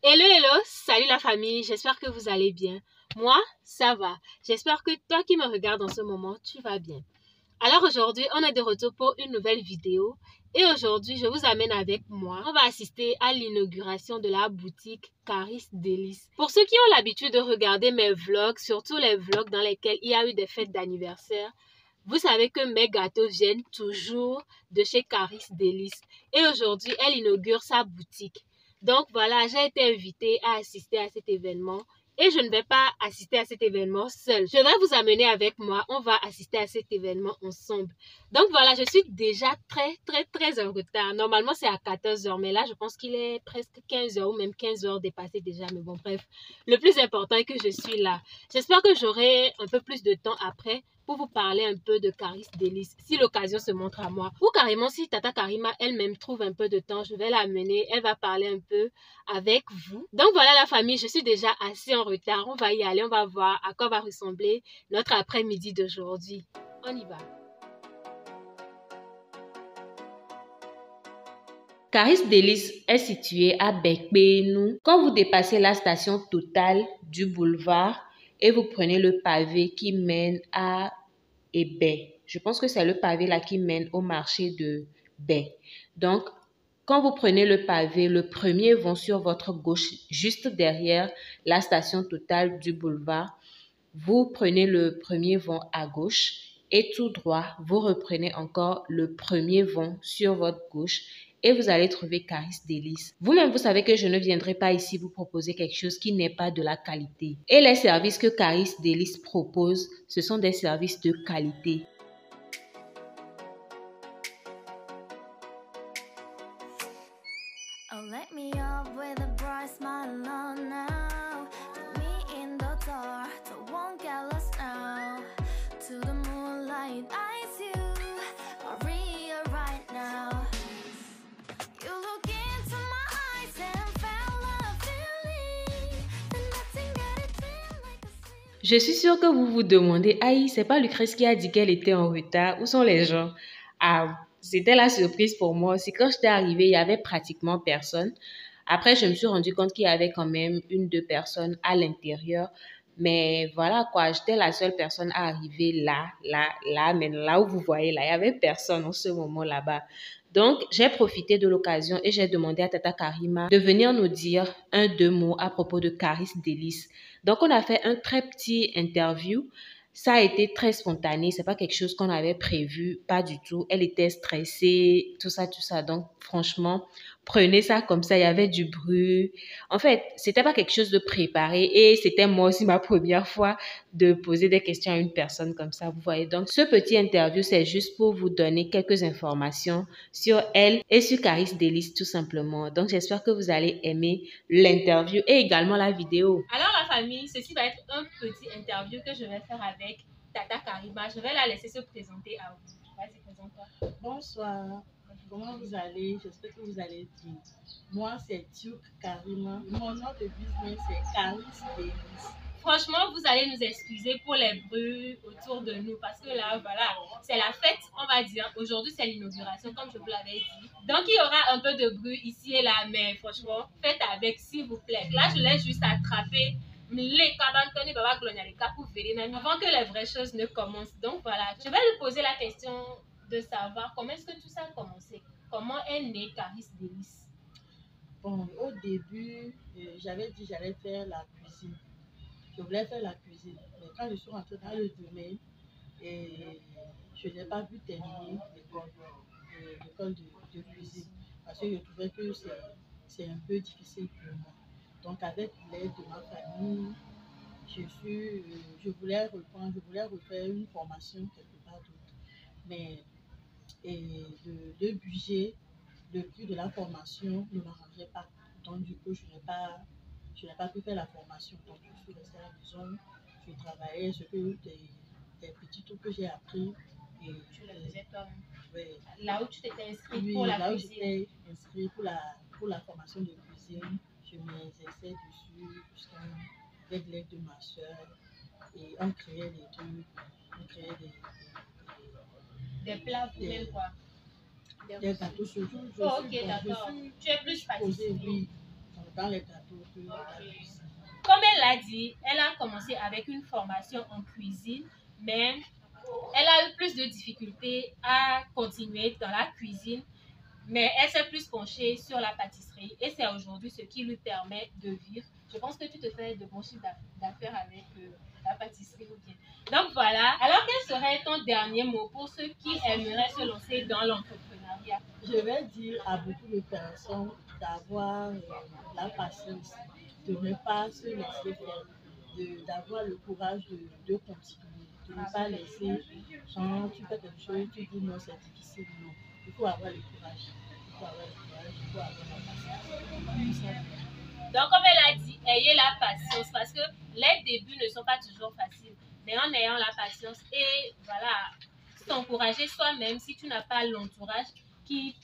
Hello, hello, salut la famille, j'espère que vous allez bien. Moi, ça va. J'espère que toi qui me regardes en ce moment, tu vas bien. Alors aujourd'hui, on est de retour pour une nouvelle vidéo. Et aujourd'hui, je vous amène avec moi. On va assister à l'inauguration de la boutique Caris Délices. Pour ceux qui ont l'habitude de regarder mes vlogs, surtout les vlogs dans lesquels il y a eu des fêtes d'anniversaire, vous savez que mes gâteaux viennent toujours de chez Caris Délices. Et aujourd'hui, elle inaugure sa boutique. Donc voilà, j'ai été invitée à assister à cet événement. Et je ne vais pas assister à cet événement seule. Je vais vous amener avec moi. On va assister à cet événement ensemble. Donc voilà, je suis déjà très en retard. Normalement, c'est à 14 h. Mais là, je pense qu'il est presque 15 h ou même 15 h dépassé déjà. Mais bon, bref. Le plus important est que je suis là. J'espère que j'aurai un peu plus de temps après pour vous parler un peu de Caris Délices, si l'occasion se montre à moi. Ou carrément, si Tata Karima elle-même trouve un peu de temps, je vais l'amener, elle va parler un peu avec vous. Donc voilà la famille, je suis déjà assez en retard. On va y aller, on va voir à quoi va ressembler notre après-midi d'aujourd'hui. On y va. Caris Délices est situé à Bekbénou. Quand vous dépassez la station Total du boulevard et vous prenez le pavé qui mène à Baie. Je pense que c'est le pavé là qui mène au marché de Baie. Donc, quand vous prenez le pavé, le premier vont sur votre gauche, juste derrière la station Total du boulevard. Vous prenez le premier vont à gauche et tout droit, vous reprenez encore le premier vont sur votre gauche et vous allez trouver Caris Délices. Vous-même, vous savez que je ne viendrai pas ici vous proposer quelque chose qui n'est pas de la qualité. Et les services que Caris Délices propose, ce sont des services de qualité. Oh, let me up with a bright smile on now. Put me in the dark, so won't get lost now. To the moonlight, eyes you, Maria right now. You look into my eyes and felt a feeling that nothing got it feel like a sleep. Je suis sûre que vous vous demandez, aïe, c'est pas Lucrèce qui a dit qu'elle était en retard, où sont les gens? Ah, c'était la surprise pour moi aussi. Quand j'étais arrivée, il y avait pratiquement personne. Après, je me suis rendu compte qu'il y avait quand même 1-2 personnes à l'intérieur. Mais voilà quoi, j'étais la seule personne à arriver là, mais là où vous voyez, là, il n'y avait personne en ce moment là-bas. Donc, j'ai profité de l'occasion et j'ai demandé à Tata Karima de venir nous dire 1-2 mots à propos de Caris Délices. Donc, on a fait un très petit interview. Ça a été très spontané, c'est pas quelque chose qu'on avait prévu, pas du tout. Elle était stressée, tout ça. Donc, franchement, prenez ça comme ça, il y avait du bruit. En fait, c'était pas quelque chose de préparé et c'était moi aussi ma première fois de poser des questions à une personne comme ça, vous voyez. Donc, ce petit interview, c'est juste pour vous donner quelques informations sur elle et sur Caris Délices tout simplement. Donc, j'espère que vous allez aimer l'interview et également la vidéo. Alors, la famille, ceci va être un petit interview que je vais faire avec Tata Karima. Je vais la laisser se présenter à vous. Vas-y, présente-toi. Bonsoir, comment vous allez? J'espère que vous allez bien. Moi, c'est Duke Karima. Mon nom de business, c'est Caris Délices. Franchement, vous allez nous excuser pour les bruits autour de nous parce que là, voilà, c'est la fête, on va dire. Aujourd'hui, c'est l'inauguration, comme je vous l'avais dit. Donc, il y aura un peu de bruit ici et là, mais franchement, faites avec, s'il vous plaît. Là, je laisse juste attraper les avant que les vraies choses ne commencent. Donc, voilà, je vais lui poser la question de savoir comment est-ce que tout ça a commencé. Comment est né Caris Délices? Bon, au début, j'avais dit que j'allais faire la cuisine. Je voulais faire la cuisine. Mais quand je suis rentrée dans le domaine, je n'ai pas pu terminer l'école de cuisine. Parce que je trouvais que c'est un peu difficile pour moi. Donc, avec l'aide de ma famille, je voulais refaire une formation quelque part d'autre. Mais le budget, le prix de la formation ne m'arrangeait pas. Donc, du coup, je n'ai pas pu faire la formation. Donc, je suis restée à la maison, je travaillais, des petits trucs que j'ai appris. Et Tu le faisais toi-même? Oui. Là où tu t'étais inscrite Oui, pour la là où cuisine? j'étais inscrite pour la formation de cuisine, je m'exerçais dessus avec l'aide de ma soeur. Et on créait des trucs, on créait des plats pour elle, quoi. Des gâteaux surtout. Oh, ok, d'accord. Tu es plus pâtissier. Oui, dans les gâteaux que la cuisine. Comme elle l'a dit, elle a commencé avec une formation en cuisine, mais elle a eu plus de difficultés à continuer dans la cuisine, mais elle s'est plus penchée sur la pâtisserie et c'est aujourd'hui ce qui lui permet de vivre. Je pense que tu te fais de bons chiffres d'affaires avec la pâtisserie ou bien. Donc voilà. Alors quel serait ton dernier mot pour ceux qui aimeraient se lancer dans l'entrepreneuriat? Je vais dire à beaucoup de personnes d'avoir la patience, de ne pas se laisser faire, d'avoir le courage de continuer, de ne pas laisser, genre, tu fais quelque chose, tu dis non, c'est difficile, non. Il faut avoir le courage, il faut avoir le courage, il faut avoir la patience. Donc, comme elle a dit, ayez la patience parce que les débuts ne sont pas toujours faciles. Mais en ayant la patience et voilà, t'encourager soi-même si tu n'as pas l'entourage qui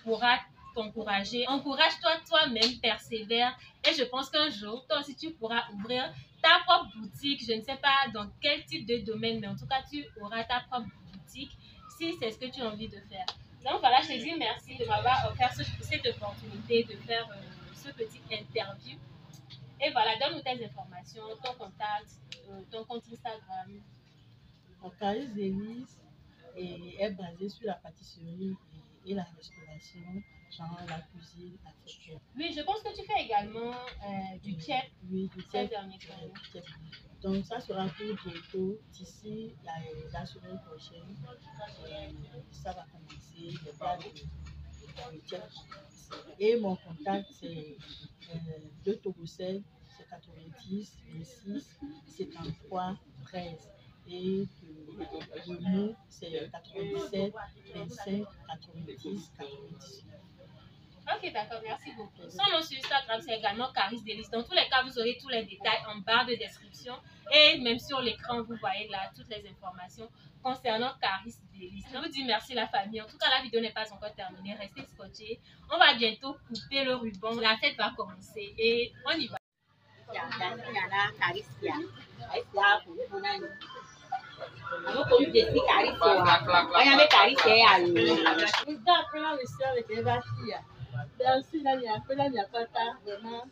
pourra t'encourager. Encourage-toi toi-même, persévère. Et je pense qu'un jour, toi aussi, tu pourras ouvrir ta propre boutique. Je ne sais pas dans quel type de domaine, mais en tout cas, tu auras ta propre boutique si c'est ce que tu as envie de faire. Donc voilà, je te dis merci de m'avoir offert cette opportunité de faire ce petit interview. Et voilà, donne-nous tes informations, ton contact, ton compte Instagram. Mon Caris Délices est basé sur la pâtisserie et la restauration, genre la cuisine africaine. Oui, je pense que tu fais également du chef. Oui, du Ces chef. derniers temps. Donc ça sera pour bientôt, d'ici la semaine prochaine, ça va commencer, les plats de chef. Et mon contact c'est de Togosel, c'est 90 26 73 13. Et le mot c'est 97 25 90 90. Ok, d'accord, merci beaucoup. Son nom sur Instagram, c'est également Caris Délices. Dans tous les cas, vous aurez tous les détails en barre de description. Et même sur l'écran, vous voyez là toutes les informations concernant Caris Délices. Je vous dis merci la famille. En tout cas, la vidéo n'est pas encore terminée. Restez scotchés. On va bientôt couper le ruban. La fête va commencer et on y va. Vraiment,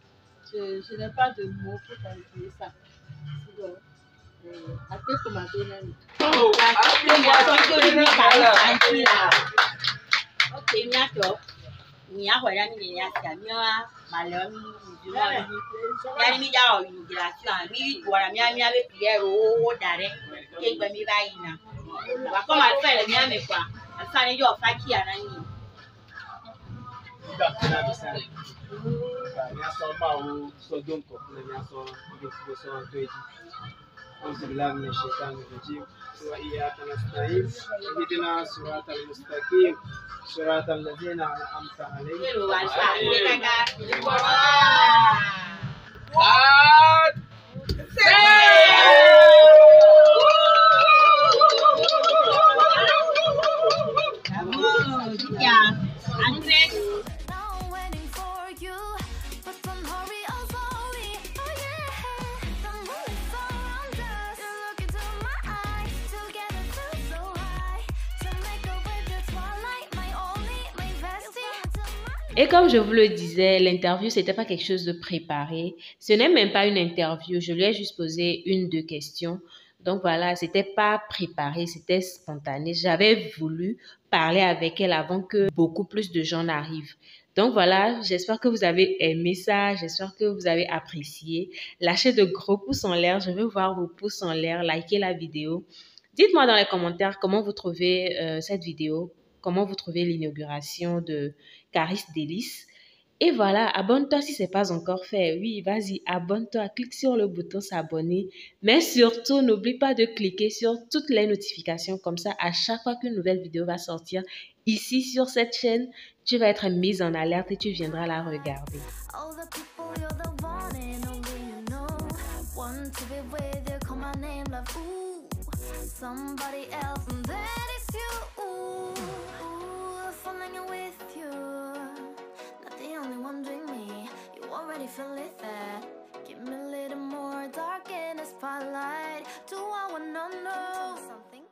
je n'ai pas de mots pour qualifier ça. Après, comment donner? أعوذ بالله من الشيطان الرجيم وإياك نستعين اهدنا الصراط المستقيم صراط الذين أنعمت عليهم Now waiting for you, but don't hurry, oh slowly. Oh yeah, the moon is around us. You look into my eyes, together feel so high. To make a way with twilight, my only, my bestie. Et comme je vous le disais, l'interview, c'était pas quelque chose de préparé. Ce n'est même pas une interview. Je lui ai juste posé deux questions. Donc voilà, c'était pas préparé, c'était spontané. J'avais voulu parler avec elle avant que beaucoup plus de gens n'arrivent. Donc voilà, j'espère que vous avez aimé ça, j'espère que vous avez apprécié. Lâchez de gros pouces en l'air, je veux voir vos pouces en l'air, likez la vidéo. Dites-moi dans les commentaires comment vous trouvez cette vidéo, comment vous trouvez l'inauguration de Caris Délices. Et voilà, abonne-toi si ce n'est pas encore fait. Oui, vas-y, abonne-toi, clique sur le bouton s'abonner. Mais surtout, n'oublie pas de cliquer sur toutes les notifications. Comme ça, à chaque fois qu'une nouvelle vidéo va sortir ici sur cette chaîne, tu vas être mise en alerte et tu viendras la regarder. All the people, you're the one and only you know. Want to be with you, call my name, love. Ooh, somebody else, and that is you. Ooh, falling with you. Not the only one doing me. You already feel it there. Give me a little more dark in the spotlight. Do I wanna know something?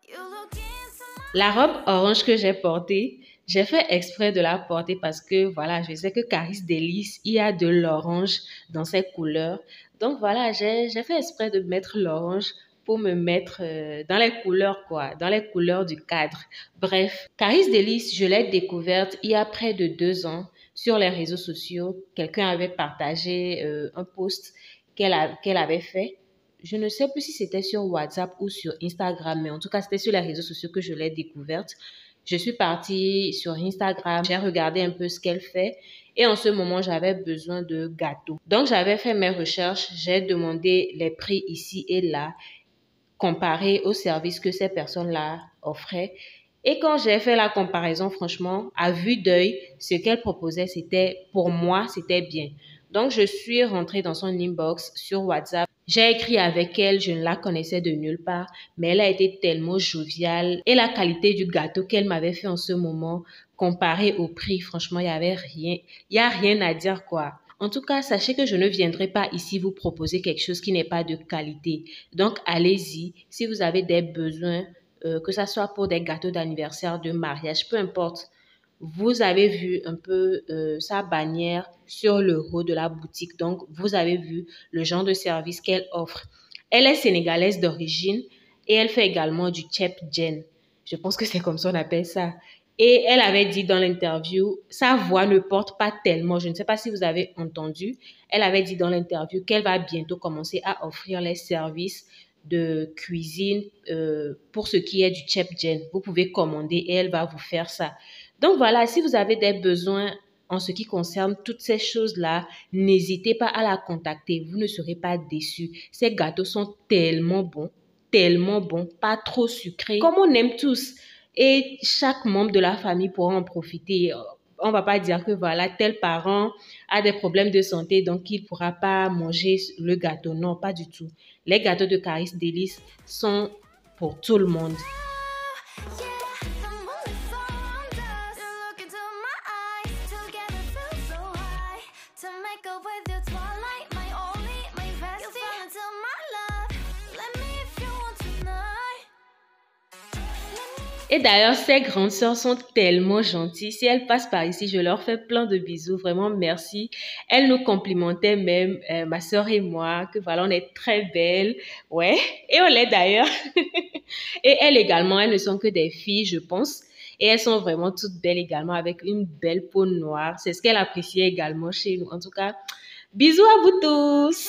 You look into my La robe orange que j'ai portée, J'ai fait exprès de la porter parce que voilà, je sais que Caris Délices, il y a de l'orange dans ses couleurs. Donc voilà, j'ai fait exprès de mettre l'orange pour me mettre dans les couleurs quoi, dans les couleurs du cadre. Bref, Caris Délices, je l'ai découverte il y a près de 2 ans sur les réseaux sociaux. Quelqu'un avait partagé un post qu'elle avait fait. Je ne sais plus si c'était sur WhatsApp ou sur Instagram, mais en tout cas, c'était sur les réseaux sociaux que je l'ai découverte. Je suis partie sur Instagram, j'ai regardé un peu ce qu'elle fait et en ce moment, j'avais besoin de gâteaux. Donc, j'avais fait mes recherches, j'ai demandé les prix ici et là, comparé aux services que ces personnes-là offraient. Et quand j'ai fait la comparaison, franchement, à vue d'œil, ce qu'elle proposait, pour moi, c'était bien. Donc, je suis rentrée dans son inbox sur WhatsApp. J'ai écrit avec elle, je ne la connaissais de nulle part, mais elle a été tellement joviale. Et la qualité du gâteau qu'elle m'avait fait en ce moment, comparé au prix, franchement, il y a rien à dire, quoi. En tout cas, sachez que je ne viendrai pas ici vous proposer quelque chose qui n'est pas de qualité. Donc, allez-y. Si vous avez des besoins, que ce soit pour des gâteaux d'anniversaire, de mariage, peu importe. Vous avez vu un peu sa bannière sur le haut de la boutique. Donc, vous avez vu le genre de service qu'elle offre. Elle est sénégalaise d'origine et elle fait également du chep jen. Je pense que c'est comme ça qu'on appelle ça. Et elle avait dit dans l'interview, sa voix ne porte pas tellement. Je ne sais pas si vous avez entendu. Elle avait dit dans l'interview qu'elle va bientôt commencer à offrir les services de cuisine pour ce qui est du chep jen. Vous pouvez commander et elle va vous faire ça. Donc voilà, si vous avez des besoins en ce qui concerne toutes ces choses-là, n'hésitez pas à la contacter. Vous ne serez pas déçus. Ces gâteaux sont tellement bons, pas trop sucrés, comme on aime tous. Et chaque membre de la famille pourra en profiter. On va pas dire que voilà, tel parent a des problèmes de santé, donc il ne pourra pas manger le gâteau. Non, pas du tout. Les gâteaux de Caris Délices sont pour tout le monde. Et d'ailleurs, ces grandes sœurs sont tellement gentilles. Si elles passent par ici, je leur fais plein de bisous. Vraiment, merci. Elles nous complimentaient même, ma sœur et moi, que voilà, on est très belles. Ouais, et on l'est d'ailleurs. Et elles également, elles ne sont que des filles, je pense. Et elles sont vraiment toutes belles également, avec une belle peau noire. C'est ce qu'elle appréciait également chez nous. En tout cas, bisous à vous tous.